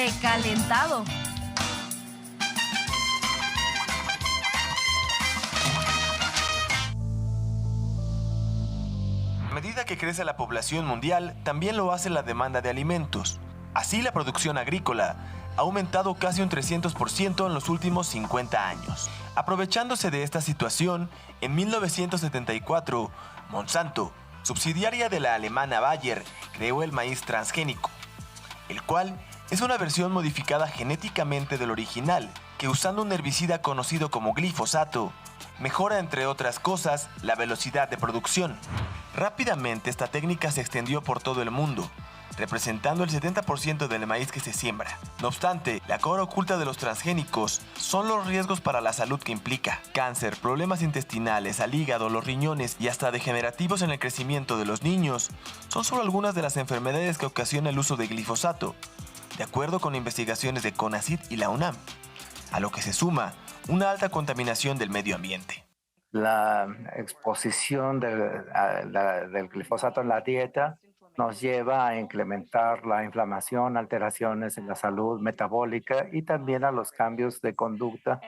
recalentado. A medida que crece la población mundial, también lo hace la demanda de alimentos. Así, la producción agrícola ha aumentado casi un 300% en los últimos 50 años. Aprovechándose de esta situación, en 1974, Monsanto, subsidiaria de la alemana Bayer, creó el maíz transgénico, el cual es una versión modificada genéticamente del original, que usando un herbicida conocido como glifosato, mejora, entre otras cosas, la velocidad de producción. Rápidamente esta técnica se extendió por todo el mundo, representando el 70% del maíz que se siembra. No obstante, la cara oculta de los transgénicos son los riesgos para la salud que implica. Cáncer, problemas intestinales, al hígado, los riñones y hasta degenerativos en el crecimiento de los niños son solo algunas de las enfermedades que ocasiona el uso de glifosato, de acuerdo con investigaciones de CONACYT y la UNAM, a lo que se suma una alta contaminación del medio ambiente. La exposición del glifosato en la dieta nos lleva a incrementar la inflamación, alteraciones en la salud metabólica y también a los cambios de conducta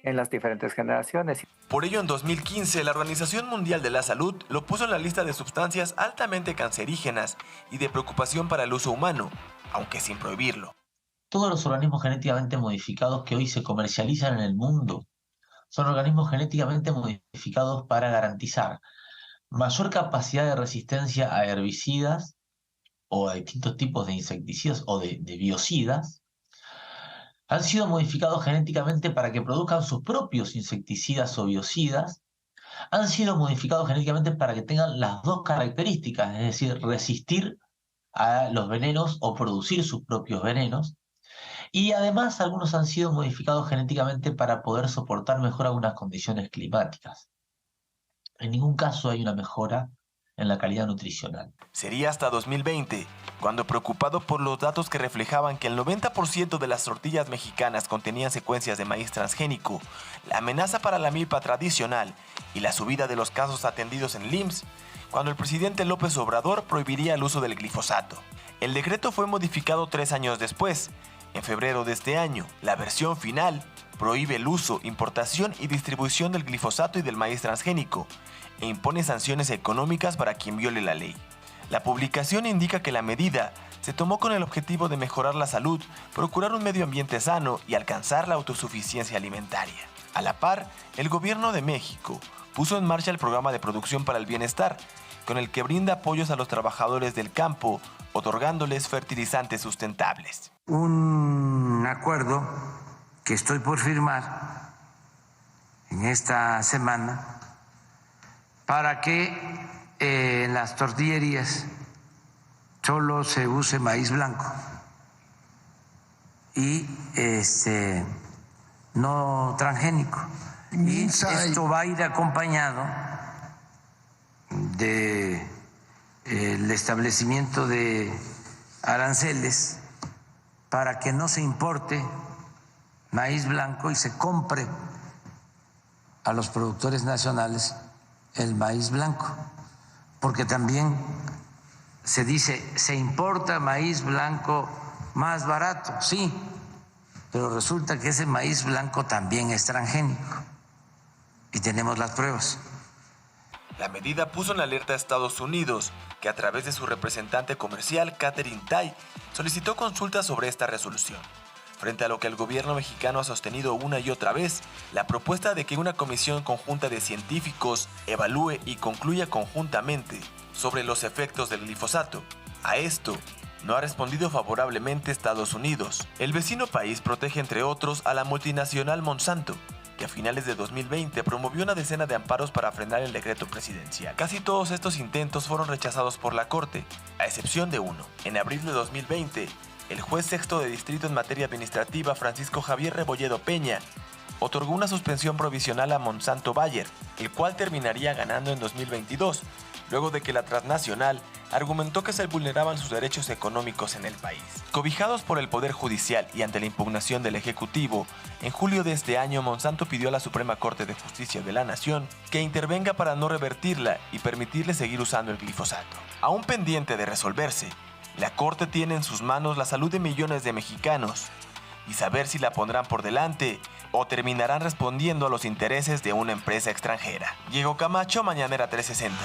en las diferentes generaciones. Por ello, en 2015, la Organización Mundial de la Salud lo puso en la lista de sustancias altamente cancerígenas y de preocupación para el uso humano, aunque sin prohibirlo. Todos los organismos genéticamente modificados que hoy se comercializan en el mundo son organismos genéticamente modificados para garantizar mayor capacidad de resistencia a herbicidas o a distintos tipos de insecticidas o de biocidas. Han sido modificados genéticamente para que produzcan sus propios insecticidas o biocidas. Han sido modificados genéticamente para que tengan las dos características, es decir, resistir a los venenos o producir sus propios venenos. Y además algunos han sido modificados genéticamente para poder soportar mejor algunas condiciones climáticas. En ningún caso hay una mejora en la calidad nutricional. Sería hasta 2020, cuando, preocupado por los datos que reflejaban que el 90% de las tortillas mexicanas contenían secuencias de maíz transgénico, la amenaza para la milpa tradicional y la subida de los casos atendidos en el IMSS, cuando el presidente López Obrador prohibiría el uso del glifosato. El decreto fue modificado 3 años después. En febrero de este año, la versión final prohíbe el uso, importación y distribución del glifosato y del maíz transgénico e impone sanciones económicas para quien viole la ley. La publicación indica que la medida se tomó con el objetivo de mejorar la salud, procurar un medio ambiente sano y alcanzar la autosuficiencia alimentaria. A la par, el gobierno de México puso en marcha el programa de producción para el bienestar, con el que brinda apoyos a los trabajadores del campo, otorgándoles fertilizantes sustentables. Un acuerdo que estoy por firmar en esta semana para que en las tortillerías solo se use maíz blanco y no transgénico. Y esto va a ir acompañado de el establecimiento de aranceles para que no se importe maíz blanco y se compre a los productores nacionales el maíz blanco, porque también se dice, se importa maíz blanco más barato, sí, pero resulta que ese maíz blanco también es transgénico y tenemos las pruebas. La medida puso en alerta a Estados Unidos, que a través de su representante comercial, Katherine Tai, solicitó consultas sobre esta resolución. Frente a lo que el gobierno mexicano ha sostenido una y otra vez, la propuesta de que una comisión conjunta de científicos evalúe y concluya conjuntamente sobre los efectos del glifosato. A esto no ha respondido favorablemente Estados Unidos. El vecino país protege, entre otros, a la multinacional Monsanto, que a finales de 2020 promovió una decena de amparos para frenar el decreto presidencial. Casi todos estos intentos fueron rechazados por la Corte, a excepción de uno. En abril de 2020, el juez sexto de distrito en materia administrativa, Francisco Javier Rebolledo Peña, otorgó una suspensión provisional a Monsanto Bayer, el cual terminaría ganando en 2022, luego de que la transnacional argumentó que se vulneraban sus derechos económicos en el país. Cobijados por el Poder Judicial y ante la impugnación del Ejecutivo, en julio de este año Monsanto pidió a la Suprema Corte de Justicia de la Nación que intervenga para no revertirla y permitirle seguir usando el glifosato. Aún pendiente de resolverse, La Corte tiene en sus manos la salud de millones de mexicanos y saber si la pondrán por delante o terminarán respondiendo a los intereses de una empresa extranjera. Diego Camacho, Mañanera 360.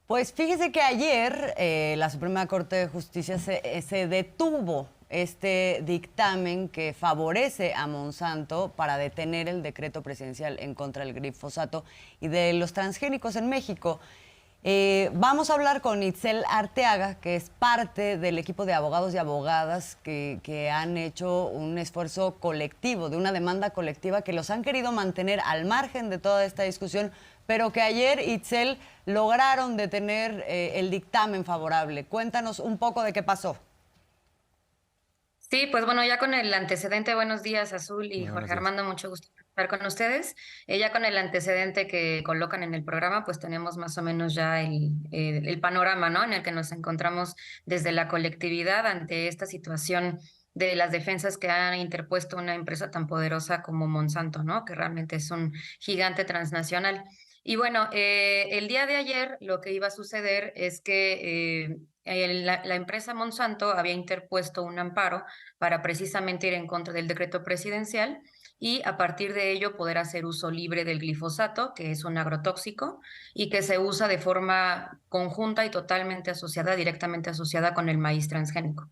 Pues fíjese que ayer la Suprema Corte de Justicia se detuvo este dictamen que favorece a Monsanto para detener el decreto presidencial en contra del glifosato y de los transgénicos en México. Vamos a hablar con Itzel Arteaga, que es parte del equipo de abogados y abogadas que han hecho un esfuerzo colectivo, de una demanda colectiva que los han querido mantener al margen de toda esta discusión, pero que ayer, Itzel, lograron detener el dictamen favorable. Cuéntanos un poco de qué pasó. Sí, pues bueno, ya con el antecedente, buenos días, Azul y Buenos Jorge días. Armando, mucho gusto estar con ustedes. Ya con el antecedente que colocan en el programa, pues tenemos más o menos ya el panorama, ¿no? En el que nos encontramos desde la colectividad ante esta situación de las defensas que ha interpuesto una empresa tan poderosa como Monsanto, ¿no? Que realmente es un gigante transnacional. Y bueno, el día de ayer lo que iba a suceder es que la empresa Monsanto había interpuesto un amparo para precisamente ir en contra del decreto presidencial y a partir de ello poder hacer uso libre del glifosato, que es un agrotóxico y que se usa de forma conjunta y totalmente asociada, directamente asociada con el maíz transgénico.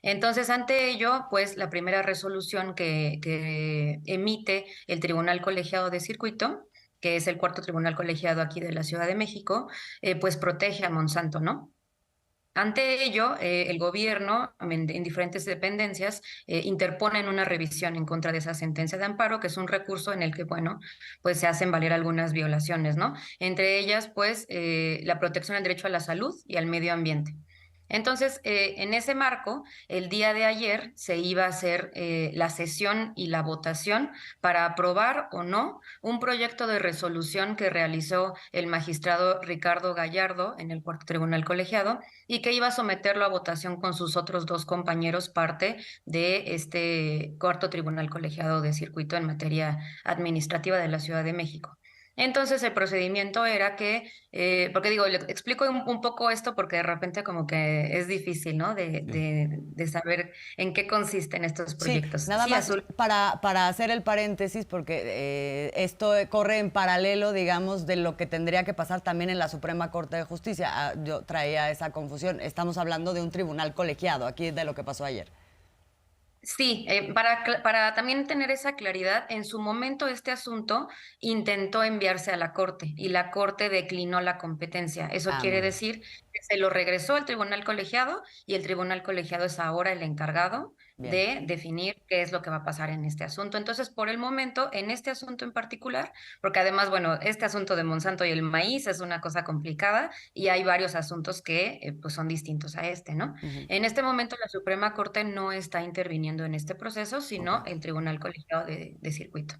Entonces, ante ello, pues la primera resolución que emite el Tribunal Colegiado de Circuito, que es el cuarto tribunal colegiado aquí de la Ciudad de México, pues protege a Monsanto, ¿no? Ante ello, el gobierno, en diferentes dependencias, interponen una revisión en contra de esa sentencia de amparo, que es un recurso en el que, bueno, pues se hacen valer algunas violaciones, ¿no? Entre ellas, pues, la protección al derecho a la salud y al medio ambiente. Entonces, en ese marco, el día de ayer se iba a hacer la sesión y la votación para aprobar o no un proyecto de resolución que realizó el magistrado Ricardo Gallardo en el cuarto tribunal colegiado y que iba a someterlo a votación con sus otros dos compañeros, parte de este cuarto tribunal colegiado de circuito en materia administrativa de la Ciudad de México. Entonces el procedimiento era que, porque digo, le explico un poco esto porque de repente como que es difícil, ¿no? De saber en qué consisten estos proyectos. Sí, nada Sí, más Azul. para hacer el paréntesis, porque esto corre en paralelo, digamos, de lo que tendría que pasar también en la Suprema Corte de Justicia. Yo traía esa confusión. Estamos hablando de un tribunal colegiado, aquí de lo que pasó ayer. Sí, para también tener esa claridad, en su momento este asunto intentó enviarse a la Corte y la Corte declinó la competencia. Eso Muy quiere bien. decir que se lo regresó al tribunal colegiado y el tribunal colegiado es ahora el encargado Bien. de definir qué es lo que va a pasar en este asunto. Entonces, por el momento, en este asunto en particular, porque además, bueno, este asunto de Monsanto y el maíz es una cosa complicada y hay varios asuntos que pues son distintos a este, ¿no? En este momento la Suprema Corte no está interviniendo en este proceso, sino el Tribunal Colegiado de Circuito.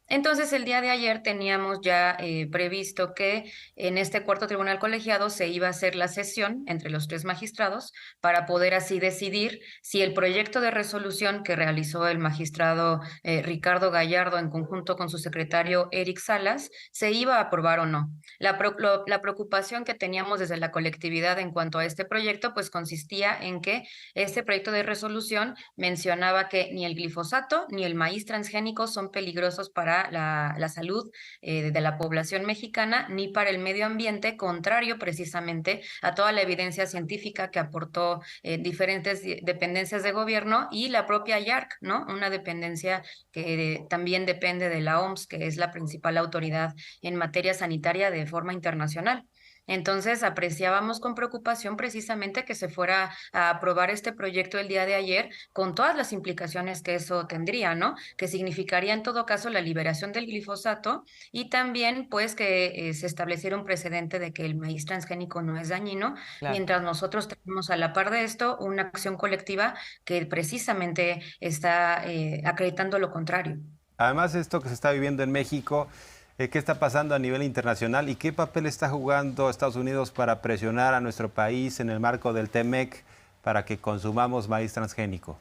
Entonces, el día de ayer teníamos ya previsto que en este cuarto tribunal colegiado se iba a hacer la sesión entre los tres magistrados para poder así decidir si el proyecto de resolución que realizó el magistrado Ricardo Gallardo en conjunto con su secretario Eric Salas se iba a aprobar o no. La preocupación que teníamos desde la colectividad en cuanto a este proyecto pues consistía en que este proyecto de resolución mencionaba que ni el glifosato ni el maíz transgénico son peligrosos para la salud de la población mexicana ni para el medio ambiente, contrario precisamente a toda la evidencia científica que aportó diferentes dependencias de gobierno y la propia IARC, ¿no? Una dependencia que también depende de la OMS, que es la principal autoridad en materia sanitaria de forma internacional. Entonces, apreciábamos con preocupación precisamente que se fuera a aprobar este proyecto el día de ayer con todas las implicaciones que eso tendría, ¿no? Que significaría en todo caso la liberación del glifosato y también pues que se estableciera un precedente de que el maíz transgénico no es dañino, Claro. mientras nosotros tenemos a la par de esto una acción colectiva que precisamente está acreditando lo contrario. Además, esto que se está viviendo en México, ¿qué está pasando a nivel internacional y qué papel está jugando Estados Unidos para presionar a nuestro país en el marco del TEMEC para que consumamos maíz transgénico?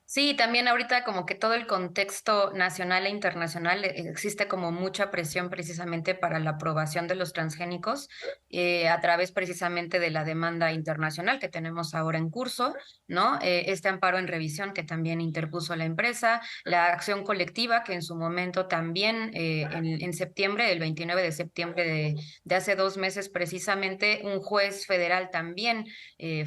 Sí, también ahorita como que todo el contexto nacional e internacional existe como mucha presión precisamente para la aprobación de los transgénicos a través precisamente de la demanda internacional que tenemos ahora en curso, ¿no? Este amparo en revisión que también interpuso la empresa, la acción colectiva que en su momento también en septiembre, el 29 de septiembre de hace 2 meses precisamente, un juez federal también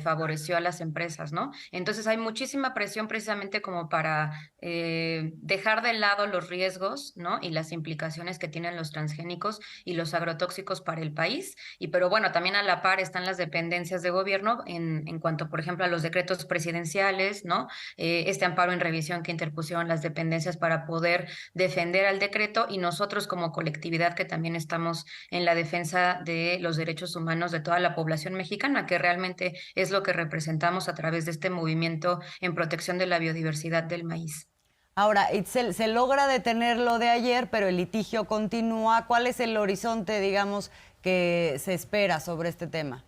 favoreció a las empresas, ¿no? Entonces hay muchísima presión precisamente como para dejar de lado los riesgos, ¿no? Y las implicaciones que tienen los transgénicos y los agrotóxicos para el país. Pero bueno, también a la par están las dependencias de gobierno en cuanto, por ejemplo, a los decretos presidenciales, ¿no? Este amparo en revisión que interpusieron las dependencias para poder defender al decreto y nosotros como colectividad que también estamos en la defensa de los derechos humanos de toda la población mexicana, que realmente es lo que representamos a través de este movimiento en protección de la biodiversidad del maíz. Ahora, Itzel, se logra detener lo de ayer, pero el litigio continúa. ¿Cuál es el horizonte, digamos, que se espera sobre este tema?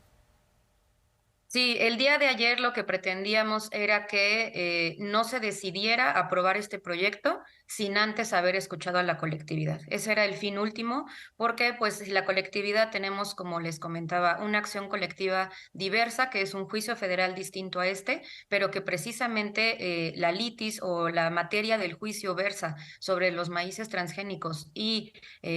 Sí, el día de ayer lo que pretendíamos era que no se decidiera aprobar este proyecto sin antes haber escuchado a la colectividad. Ese era el fin último, porque pues la colectividad tenemos, como les comentaba, una acción colectiva diversa, que es un juicio federal distinto a este, pero que precisamente la litis o la materia del juicio versa sobre los maíces transgénicos y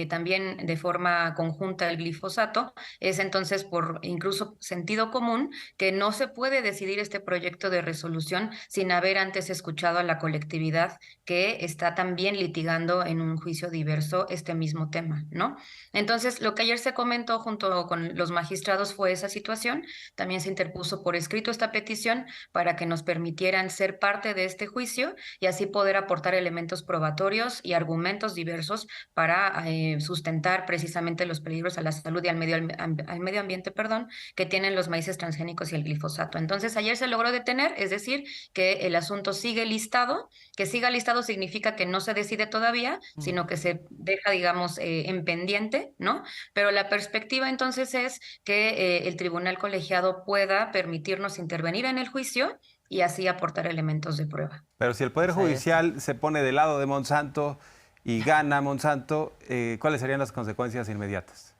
también de forma conjunta el glifosato. Es entonces por incluso sentido común que no se puede decidir este proyecto de resolución sin haber antes escuchado a la colectividad que está también litigando en un juicio diverso este mismo tema, ¿no? Entonces, lo que ayer se comentó junto con los magistrados fue esa situación. También se interpuso por escrito esta petición para que nos permitieran ser parte de este juicio y así poder aportar elementos probatorios y argumentos diversos para sustentar precisamente los peligros a la salud y al medio ambiente, perdón, que tienen los maíces transgénicos y el glifosato. Entonces, ayer se logró detener, es decir, que el asunto sigue listado. Que siga listado significa que no se decide todavía, sino que se deja, digamos, en pendiente, ¿no? Pero la perspectiva entonces es que el tribunal colegiado pueda permitirnos intervenir en el juicio y así aportar elementos de prueba. Pero si el Poder Judicial se pone del lado de Monsanto y gana Monsanto, ¿cuáles serían las consecuencias inmediatas?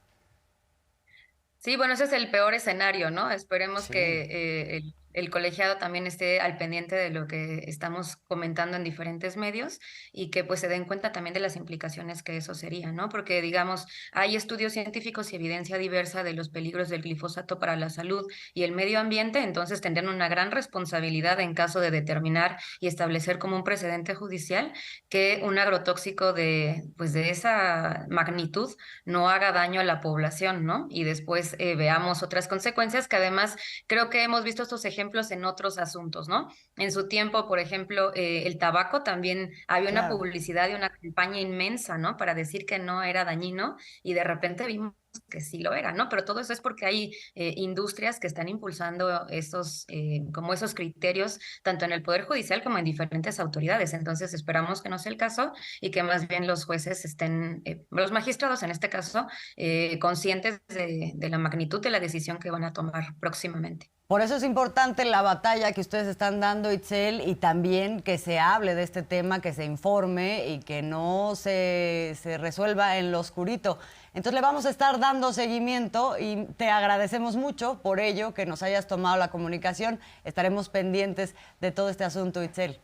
Sí, bueno, ese es el peor escenario, ¿no? Esperemos que el colegiado también esté al pendiente de lo que estamos comentando en diferentes medios y que pues se den cuenta también de las implicaciones que eso sería, ¿no? Porque digamos, hay estudios científicos y evidencia diversa de los peligros del glifosato para la salud y el medio ambiente, entonces tendrán una gran responsabilidad en caso de determinar y establecer como un precedente judicial que un agrotóxico de esa magnitud no haga daño a la población, ¿no? Y después veamos otras consecuencias que además creo que hemos visto estos ejemplos en otros asuntos, ¿no? En su tiempo, por ejemplo, el tabaco también había una publicidad y una campaña inmensa, ¿no? Para decir que no era dañino y de repente vimos que sí lo era, ¿no? Pero todo eso es porque hay industrias que están impulsando esos criterios, tanto en el Poder Judicial como en diferentes autoridades. Entonces esperamos que no sea el caso y que más bien los jueces estén, los magistrados en este caso, conscientes de la magnitud de la decisión que van a tomar próximamente. Por eso es importante la batalla que ustedes están dando, Itzel, y también que se hable de este tema, que se informe y que no se resuelva en lo oscurito. Entonces le vamos a estar dando seguimiento y te agradecemos mucho por ello, que nos hayas tomado la comunicación. Estaremos pendientes de todo este asunto, Itzel.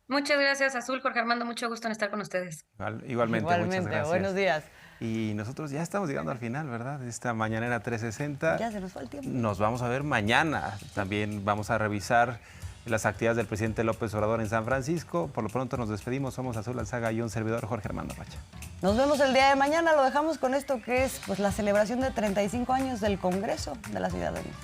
Muchas gracias, Azul, Jorge Armando, mucho gusto en estar con ustedes. Igualmente, muchas gracias. Buenos días. Y nosotros ya estamos llegando al final, ¿verdad? De esta mañanera 360. Ya se nos fue el tiempo. Nos vamos a ver mañana. También vamos a revisar las actividades del presidente López Obrador en San Francisco. Por lo pronto nos despedimos. Somos Azul Alzaga y un servidor, Jorge Armando Rocha. Nos vemos el día de mañana. Lo dejamos con esto que es pues, la celebración de 35 años del Congreso de la Ciudad de México.